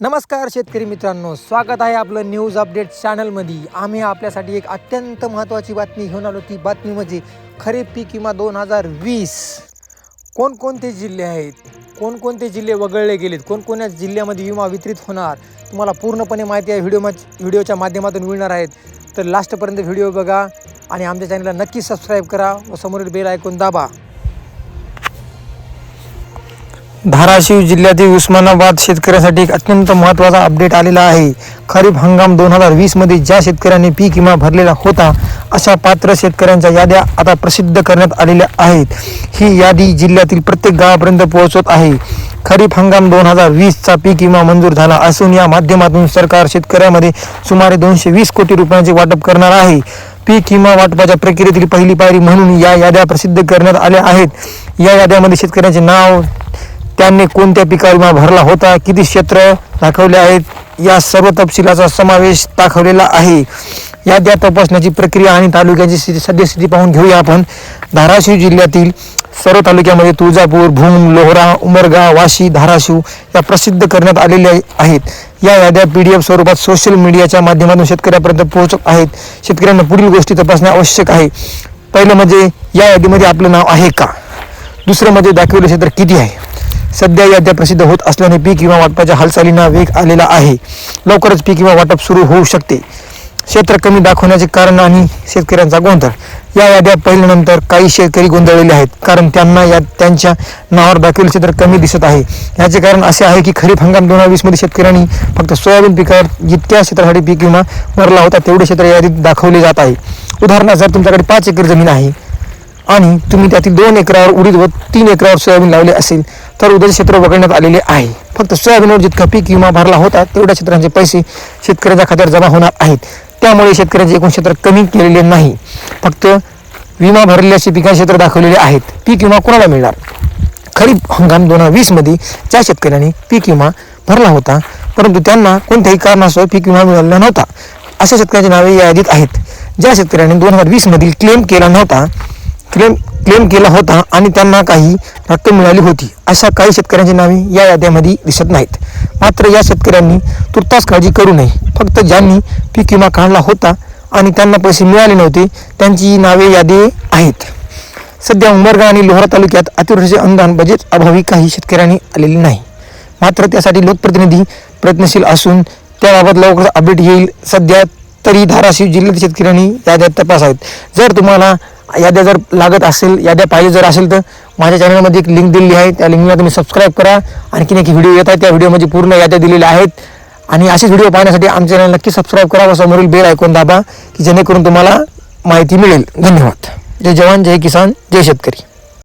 नमस्कार शेतकरी मित्रांनो, स्वागत आहे आपलं न्यूज अपडेट चॅनलमध्ये। आम्ही आपल्यासाठी एक अत्यंत महत्त्वाची बातमी घेऊन आलो। ती बातमी म्हणजे खरीप पीक विमा 2020 कोणकोणते जिल्हे आहेत, कोणकोणते जिल्हे वगळले गेलेत, कोणकोणत्या जिल्ह्यामध्ये विमा वितरित होणार, तुम्हाला पूर्णपणे माहिती आहे व्हिडिओच्या माध्यमातून मिळणार आहेत। तर लास्टपर्यंत व्हिडिओ बघा आणि आमच्या चॅनलला नक्की सबस्क्राईब करा व समोरील बेल आयकॉन दाबा। धाराशिव जिल्ह्यातील उस्मानाबाद शेतकऱ्यांसाठी एक अत्यंत महत्त्वाचा अपडेट आलेला आहे। खरीप हंगाम 2020 मध्ये ज्या शेतकऱ्यांनी पीक विमा भरलेला होता अशा पात्र शेतकऱ्यांच्या याद्या आता प्रसिद्ध करण्यात आलेल्या आहेत। ही यादी जिल्ह्यातील प्रत्येक गावापर्यंत पोहोचत आहे। खरीप हंगाम 2020 चा पीक विमा मंजूर झाला असून या माध्यमातून सरकार शेतकऱ्यांमध्ये सुमारे 220 कोटी रुपयांचे वाटप करणार आहे। पीक विमा वाटपाच्या प्रक्रियेतील पहिली पायरी म्हणून या याद्या प्रसिद्ध करण्यात आल्या आहेत। या याद्यामध्ये शेतकऱ्यांचे नाव, त्यांनी कोणत्या पिकावर विमा भरला होता, किती क्षेत्र दाखवले आहेत, या सर्व तपशिलाचा समावेश दाखवलेला आहे। याद्या तपासण्याची प्रक्रिया आणि तालुक्याची सद्यस्थिती पाहून घेऊया आपण। धाराशिव जिल्ह्यातील सर्व तालुक्यामध्ये तुळजापूर, भूम, लोहरा, उमरगा, वाशी, धाराशिव या प्रसिद्ध करण्यात आलेल्या आहेत। या याद्या PDF स्वरूपात सोशल मीडियाच्या माध्यमातून शेतकऱ्यांपर्यंत पोहोचत आहेत। शेतकऱ्यांना पुढील गोष्टी तपासणे आवश्यक आहे। पहिलं म्हणजे या यादीमध्ये आपलं नाव आहे का, दुसरं म्हणजे दाखवलेले क्षेत्र किती आहे। सध्या याद्या प्रसिद्ध होत असल्याने पीक विमा वाटपाच्या हालचालींना वेग आलेला आहे। लवकरच पीक विमा वाटप सुरू होऊ शकते। क्षेत्र कमी दाखवण्याचे कारण आणि शेतकऱ्यांचा गोंधळ। या याद्या पाहिल्यानंतर काही शेतकरी गोंधळलेले आहेत, कारण त्यांना त्यांच्या नावावर दाखवलेले क्षेत्र कमी दिसत आहे। याचे कारण असे आहे की खरीप हंगाम 2020 मध्ये शेतकऱ्यांनी फक्त सोयाबीन पिकावर जितक्या क्षेत्रासाठी पीक विमा भरला होता तेवढे क्षेत्र यादीत दाखवले जात आहे। उदाहरणार्थ, जर तुमच्याकडे 5 एकर जमीन आहे आणि तुम्ही त्यातील 2 एकरावर उडीद व 3 एकरावर सोयाबीन लावले असेल तर उद्याचे क्षेत्र वगळण्यात आलेले आहे। फक्त सोयाबीनवर जितका पीक विमा भरला होता तेवढ्या क्षेत्रांचे पैसे शेतकऱ्यांच्या खात्यावर जमा होणार आहेत। त्यामुळे शेतकऱ्यांचे एकूण क्षेत्र कमी केलेले नाही, फक्त विमा भरलेल्या पिकांचे क्षेत्र दाखवलेले आहेत। पीक विमा कोणाला मिळणार? खरीप हंगाम 2020 मध्ये ज्या शेतकऱ्यांनी पीक विमा भरला होता परंतु त्यांना कोणत्याही कारणास्तव पीक विमा मिळाला नव्हता अशा शेतकऱ्यांची नावे या यादीत आहेत। ज्या शेतकऱ्यांनी 2020 मधील क्लेम केला होता आणि त्यांना काही रक्कम मिळाली होती अशा काही शेतकऱ्यांची नावे या याद्यामध्ये दिसत नाहीत। मात्र या शेतकऱ्यांनी तुर्तास काळजी करू नये। फक्त ज्यांनी पीक विमा काढला होता आणि त्यांना पैसे मिळाले नव्हते त्यांची नावे यादी आहेत। सध्या उमरगा आणि लोहरा तालुक्यात अतिवृष्टीचे अनुदान बजेट अभावी काही शेतकऱ्यांनी आलेले नाही। मात्र त्यासाठी लोकप्रतिनिधी प्रयत्नशील असून त्याबाबत लवकरच अपडेट येईल। सध्या तरी धाराशिव जिल्ह्यातील शेतकऱ्यांनी याद्या तपासावेत। जर तुम्हाला याद्या जर लागत असेल, याद्या पाहिजे जर असेल तर माझ्या चॅनलमध्ये एक लिंक दिलेली आहे, त्या लिंकला तुम्ही सबस्क्राईब करा। आणखीन एक व्हिडिओ येत आहे, त्या व्हिडिओमध्ये पूर्ण याद्या दिलेल्या आहेत आणि असेच व्हिडिओ पाहण्यासाठी आमच्या चॅनल नक्की सबस्क्राईब करा व समोरील बेल आयकॉन दाबा की जेणेकरून तुम्हाला माहिती मिळेल। धन्यवाद। जय जवान, जय किसान, जय शेतकरी।